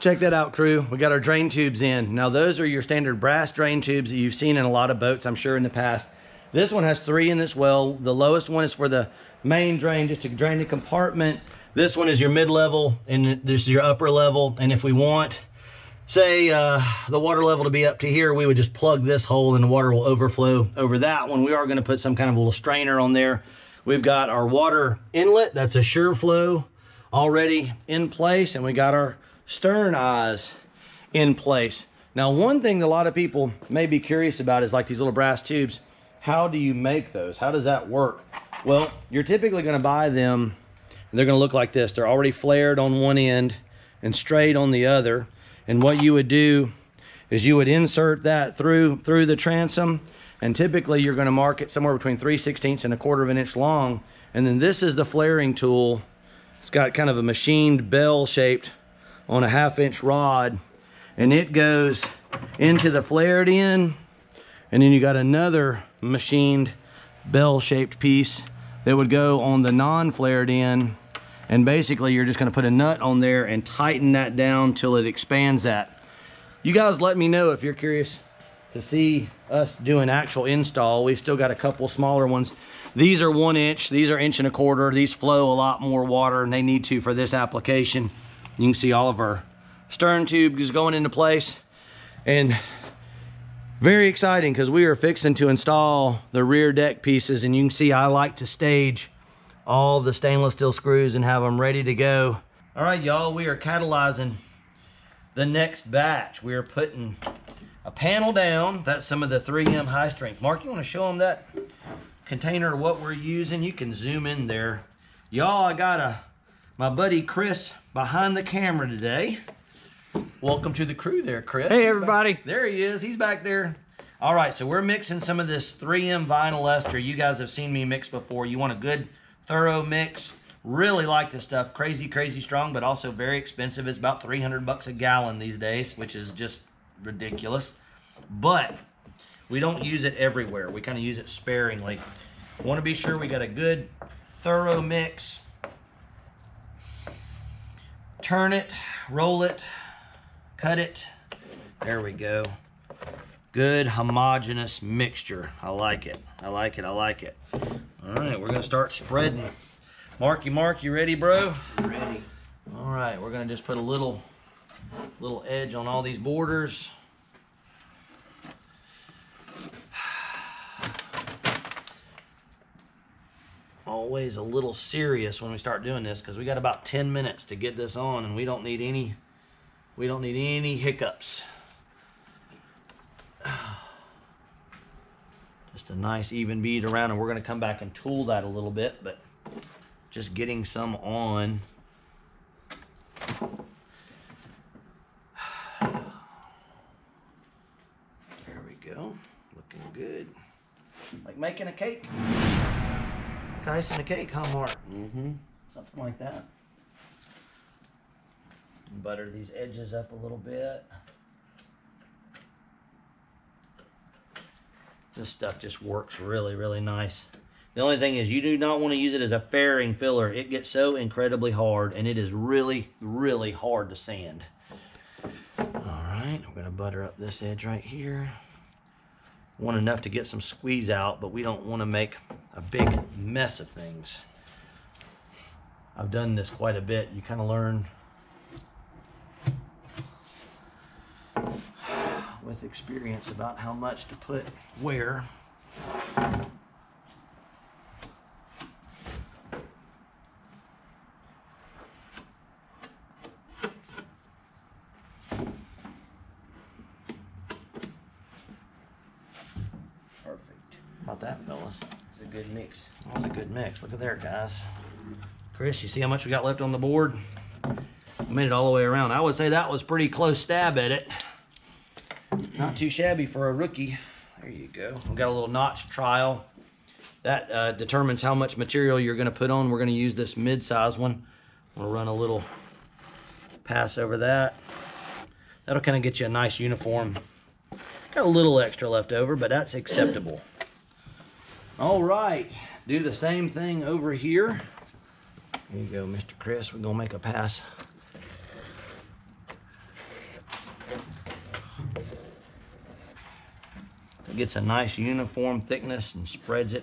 Check that out, crew. We got our drain tubes in. Now those are your standard brass drain tubes that you've seen in a lot of boats, I'm sure, in the past. This one has 3 in this well. The lowest one is for the main drain, just to drain the compartment. This one is your mid-level, and this is your upper level. And if we want, say, the water level to be up to here, we would just plug this hole and the water will overflow over that one. We are gonna put some kind of a little strainer on there. We've got our water inlet, that's a sure flow already in place, and we got our stern eyes in place. Now, one thing that a lot of people may be curious about is like these little brass tubes. How do you make those? How does that work? Well, you're typically gonna buy them, and they're gonna look like this. They're already flared on one end and straight on the other. And what you would do is you would insert that through the transom, and typically you're gonna mark it somewhere between 3/16 and 1/4 of an inch long. And then this is the flaring tool. It's got kind of a machined bell shaped on a 1/2 inch rod, and it goes into the flared end, and then you got another machined bell shaped piece that would go on the non-flared end, and basically you're just going to put a nut on there and tighten that down till it expands that. You guys let me know if you're curious to see us do an actual install. We've still got a couple smaller ones. These are 1 inch, these are 1.25 inches. These flow a lot more water, and they need to for this application. You can see all of our stern tube is going into place, and very exciting because we are fixing to install the rear deck pieces. And you can see I like to stage all the stainless steel screws and have them ready to go. All right, y'all, we are catalyzing the next batch. We are putting a panel down. That's some of the 3M high strength. Mark, you want to show them that container, what we're using? You can zoom in there. Y'all, I got my buddy Chris behind the camera today. Welcome to the crew there, Chris. Hey, everybody. There he is. He's back there. All right, so we're mixing some of this 3M vinyl ester. You guys have seen me mix before. You want a good, thorough mix. Really like this stuff. Crazy, crazy strong, but also very expensive. It's about 300 bucks a gallon these days, which is just ridiculous. But we don't use it everywhere. We kind of use it sparingly. Want to be sure we got a good, thorough mix. Turn it, roll it, cut it. There we go. Good homogeneous mixture. I like it. I like it. I like it. All right, we're gonna start spreading. Mark, you ready, bro? Ready. All right, we're gonna just put a little edge on all these borders. Always a little serious when we start doing this because we got about 10 minutes to get this on, and we don't need any hiccups. Just a nice even bead around, and we're going to come back and tool that a little bit, but just getting some on. There we go. Looking good. Like making a cake. Icing a cake, huh, Mark? Mm-hmm. Something like that. Butter these edges up a little bit. This stuff just works really, really nice. The only thing is you do not want to use it as a fairing filler. It gets so incredibly hard, and it is really, really hard to sand. All right, we're going to butter up this edge right here. Want enough to get some squeeze out, but we don't want to make a big mess of things. I've done this quite a bit. You kind of learn with experience about how much to put where. About that, fellas. It's a good mix. That's a good mix. Look at there, guys. Chris, you see how much we got left on the board? We made it all the way around. I would say that was pretty close stab at it. Not too shabby for a rookie. There you go. We've got a little notch trial. That determines how much material you're going to put on. We're going to use this mid-size one. We'll run a little pass over that. That'll kind of get you a nice uniform. Got a little extra left over, but that's acceptable. All right, do the same thing over here. Here you go, Mr. Chris. We're gonna make a pass It gets a nice uniform thickness and spreads it.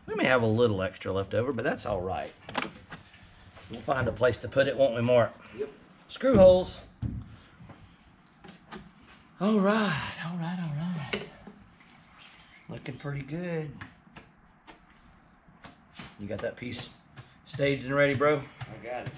We may have a little extra left over, but that's all right. We'll find a place to put it, won't we, Mark? Yep. Screw holes. All right, all right, all right. Looking pretty good. You got that piece staged and ready, bro? I got it.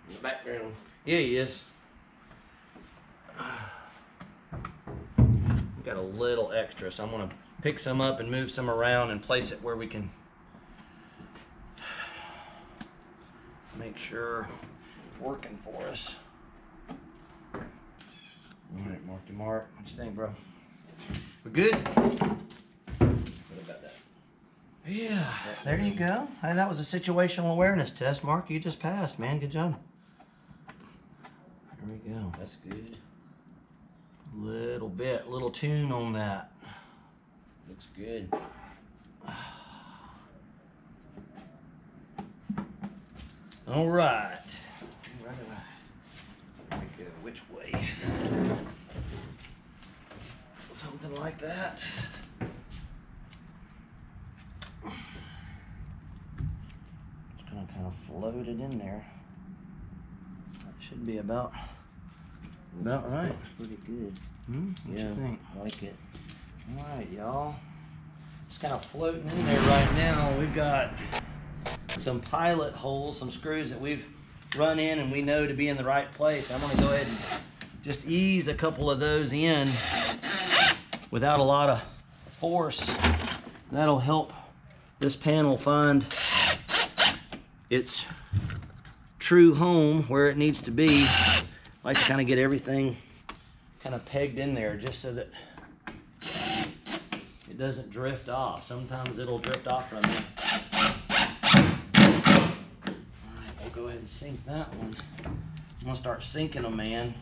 In the background. Yeah, he is. We got a little extra, so I'm gonna pick some up and move some around and place it where we can make sure it's working for us. All right, Marky Mark, what you think, bro? We good? What about that? Yeah, there you go. Hey, that was a situational awareness test, Mark. You just passed, man. Good job. There we go. That's good. Little bit, little tune on that. Looks good. All right. Right. There we go. Which way? Something like that. Just gonna kind of float it in there. That should be about right. Pretty good. What you think? I like it. All right, y'all. It's kind of floating in there right now. We've got some pilot holes, some screws that we've run in and we know to be in the right place. I'm gonna go ahead and just ease a couple of those in without a lot of force. That'll help this panel find its true home where it needs to be. I like to kind of get everything kind of pegged in there just so that it doesn't drift off. Sometimes it'll drift off from you. Alright, we'll go ahead and sink that one. I'm gonna start sinking them, man.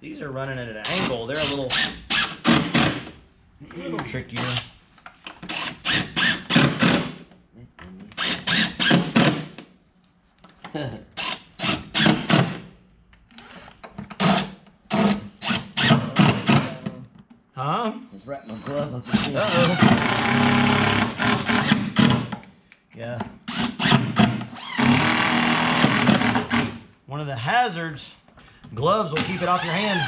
These are running at an angle. They're a little trickier. Huh? Let's wrap my glove up in here. Uh-oh. Yeah. One of the hazards, gloves will keep it off your hand.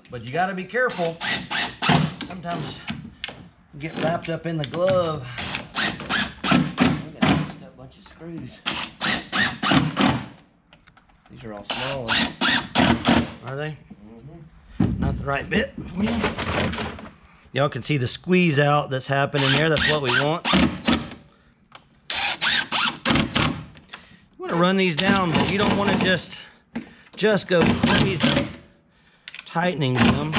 But you gotta be careful. Sometimes you get wrapped up in the glove. We got a bunch of screws. These are all small ones. Are they? Not the right bit. Y'all can see the squeeze out that's happening there. That's what we want. You want to run these down, but you don't want to just go crazy tightening them.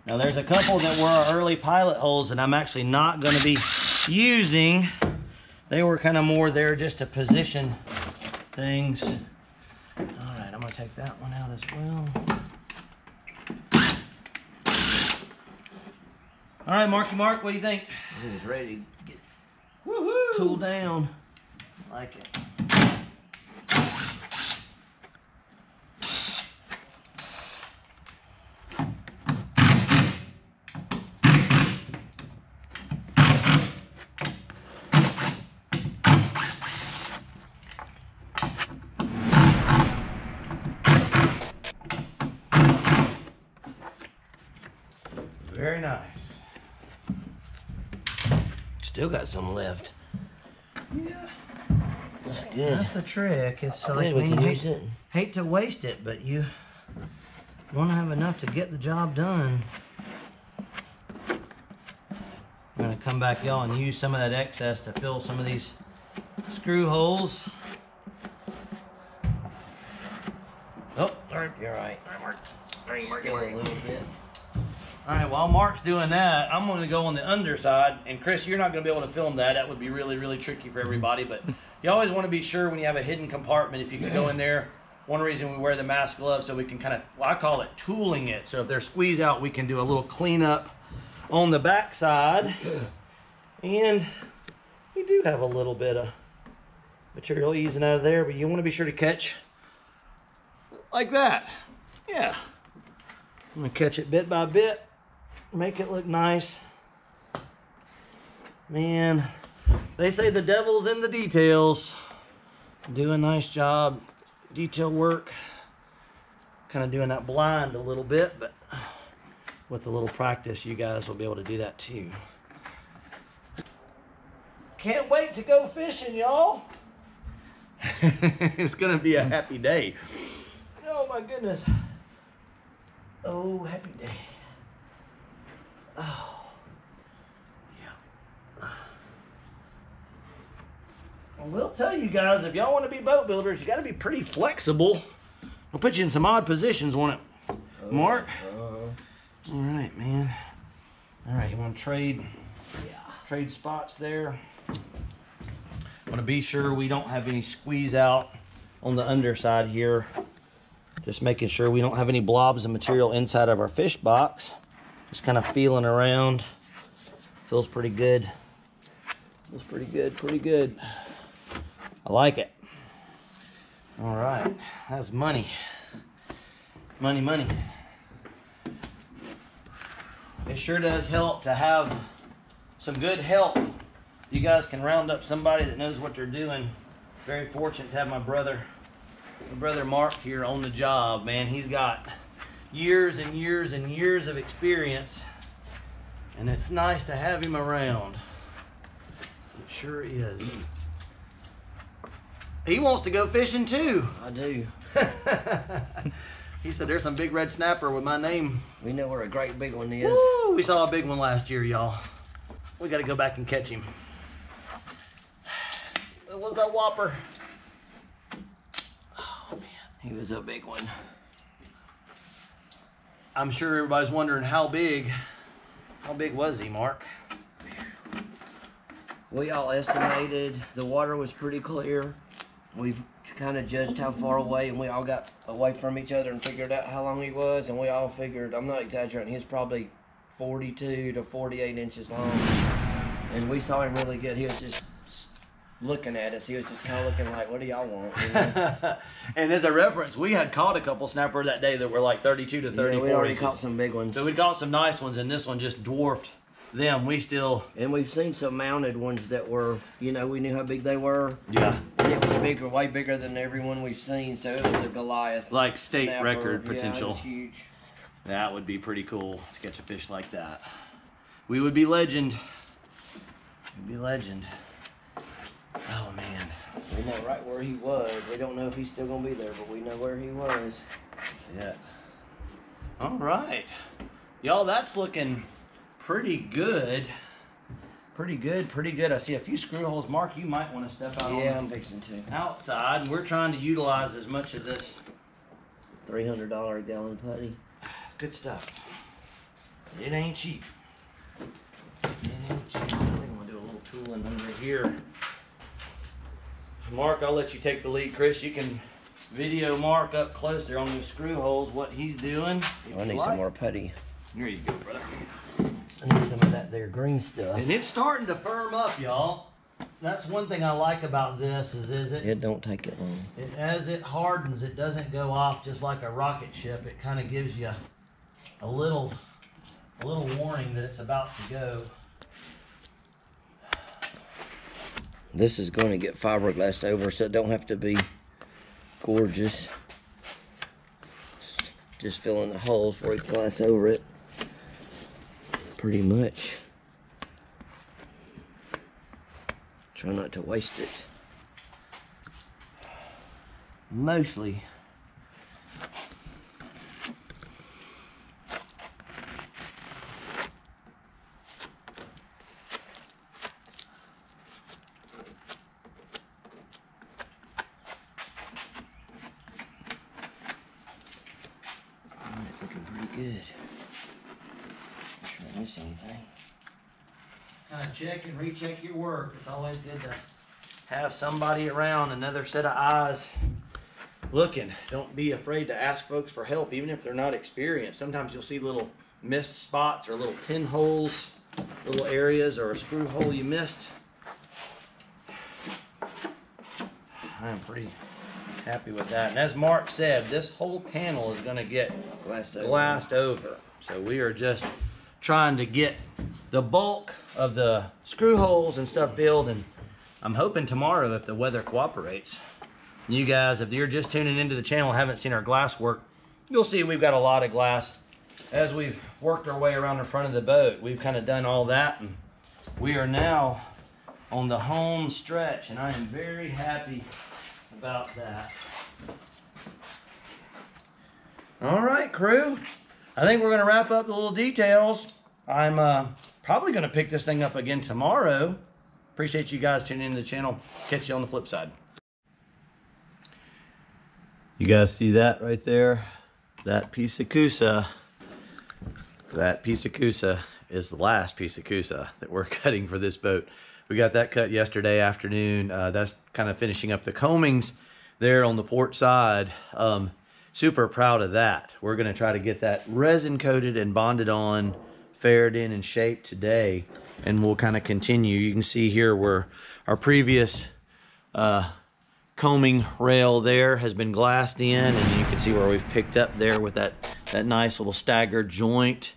Now there's a couple that were our early pilot holes that I'm actually not going to be using. They were kind of more there just to position things. All right, I'm going to take that one out as well. All right, Marky Mark, what do you think? I think it's ready to get Tool down. I like it. Very nice. Still got some left. Yeah. That's good. That's the trick. It's I like, think we man, can you use it. hate to waste it, but you want to have enough to get the job done. I'm gonna come back, y'all, and use some of that excess to fill some of these screw holes. Oh, all right. You're right. All right, Mark. All right, Still a little bit. All right, while Mark's doing that, I'm gonna go on the underside. And Chris, you're not gonna be able to film that. That would be really, really tricky for everybody. But you always wanna be sure when you have a hidden compartment, if you can go in there. One reason we wear the mask gloves, so we can kind of, well, I call it tooling it. So if there's squeeze out, we can do a little cleanup on the back side. And we do have a little bit of material easing out of there, but you wanna be sure to catch like that. Yeah. I'm gonna catch it bit by bit, make it look nice. Man, they say the devil's in the details. Do a nice job, detail work. Kind of doing that blind a little bit, but with a little practice, you guys will be able to do that too. Can't wait to go fishing, y'all. It's gonna be a happy day. Oh my goodness. Oh, happy day. Oh, yeah. I will tell you guys, if y'all want to be boat builders, you got to be pretty flexible. I'll put you in some odd positions, won't it, Mark? All right, man. All right, you want to trade spots there. Want to be sure we don't have any squeeze out on the underside here. Just making sure we don't have any blobs of material inside of our fish box. Just kind of feeling around. Feels pretty good. Feels pretty good, pretty good. I like it. All right, that's money. Money, money. It sure does help to have some good help. You guys can round up somebody that knows what they're doing. Very fortunate to have my brother Mark here on the job, man. He's got years and years and years of experience, and it's nice to have him around. It sure is. He wants to go fishing too. I do. He said there's some big red snapper with my name. We know where a great big one is. Woo, we saw a big one last year, y'all. We got to go back and catch him. It was a whopper. He was a big one. I'm sure everybody's wondering how big was he, Mark? We all estimated the water was pretty clear. We've kind of judged how far away, and we all got away from each other and figured out how long he was, and we all figured, I'm not exaggerating, he's probably 42 to 48 inches long. And we saw him really good. He was just looking at us. He was just kind of looking like, what do y'all want? You know? And as a reference, we had caught a couple snapper that day that were like 32 to 34 we already inches. caught some big ones. So we caught some nice ones, and this one just dwarfed them. We still... And we've seen some mounted ones that were, you know, we knew how big they were. Yeah. And it was bigger, way bigger than everyone we've seen, so it was a Goliath. Like state snapper. record Yeah, potential. it was huge. That would be pretty cool to catch a fish like that. We would be legend. We'd be legend. Oh, man. We know right where he was. We don't know if he's still going to be there, but we know where he was. That's it. All right. Y'all, that's looking pretty good. Pretty good, pretty good. I see a few screw holes. Mark, you might want to step out Yeah, on I'm fixing to. outside. We're trying to utilize as much of this. $300 a gallon putty. It's good stuff. It ain't cheap. It ain't cheap. I think I'm going to do a little tooling under here. Mark, I'll let you take the lead. Chris, you can video Mark up close there on those screw holes, what he's doing. I need some more putty. Here you go, brother. I need some of that there green stuff. And it's starting to firm up, y'all. That's one thing I like about this is It don't take it long. as it hardens, it doesn't go off just like a rocket ship. It kind of gives you a little warning that it's about to go. This is going to get fiberglassed over, so it don't have to be gorgeous. Just fill in the holes before we glass over it. Pretty much. Try not to waste it. mostly. It's looking pretty good. Not sure I missed anything. Kind of check and recheck your work. It's always good to have somebody around, another set of eyes looking. Don't be afraid to ask folks for help, even if they're not experienced. Sometimes you'll see little missed spots or little pinholes, little areas, or a screw hole you missed. I'm pretty happy with that. And as Mark said, this whole panel is going to get glassed over. So we are just trying to get the bulk of the screw holes and stuff filled, and I'm hoping tomorrow, if the weather cooperates. You guys, if you're just tuning into the channel, haven't seen our glass work, you'll see we've got a lot of glass. As we've worked our way around the front of the boat, we've kind of done all that, and we are now on the home stretch, and I am very happy about that. All right, crew. I think we're going to wrap up the little details. I'm probably going to pick this thing up again tomorrow. Appreciate you guys tuning into the channel. Catch you on the flip side. You guys see that right there? That piece of Coosa. That piece of Coosa is the last piece of Coosa that we're cutting for this boat. We got that cut yesterday afternoon. That's kind of finishing up the combings there on the port side. Super proud of that. We're going to try to get that resin coated and bonded on, faired in and shaped today, and we'll kind of continue. You can see here where our previous combing rail there has been glassed in, and you can see where we've picked up there with that nice little staggered joint.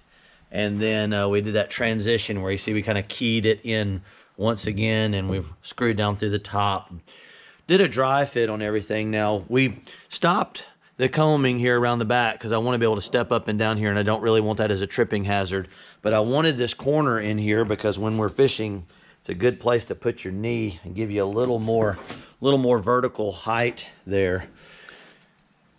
And then we did that transition where you see we kind of keyed it in once again, and we've screwed down through the top. Did a dry fit on everything. Now we stopped the combing here around the back because I want to be able to step up and down here, and I don't really want that as a tripping hazard. But I wanted this corner in here because when we're fishing, it's a good place to put your knee and give you a little more vertical height there.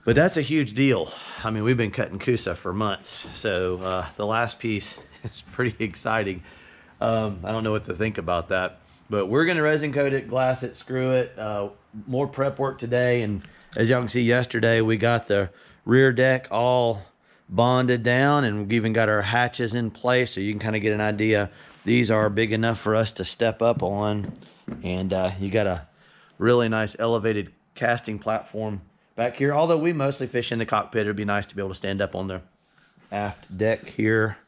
But that's a huge deal. I mean, we've been cutting Coosa for months, so the last piece is pretty exciting. I don't know what to think about that, but we're gonna resin coat it, glass it, screw it. More prep work today, and as y'all can see, yesterday we got the rear deck all bonded down, and we've even got our hatches in place, so you can kind of get an idea. These are big enough for us to step up on, and you got a really nice elevated casting platform back here. Although we mostly fish in the cockpit, it'd be nice to be able to stand up on the aft deck here.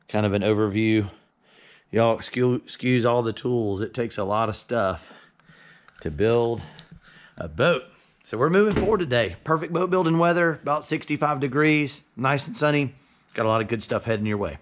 Kind of an overview. Y'all excuse all the tools. It takes a lot of stuff to build a boat. So we're moving forward today. Perfect boat building weather, about 65 degrees, nice and sunny. Got a lot of good stuff heading your way.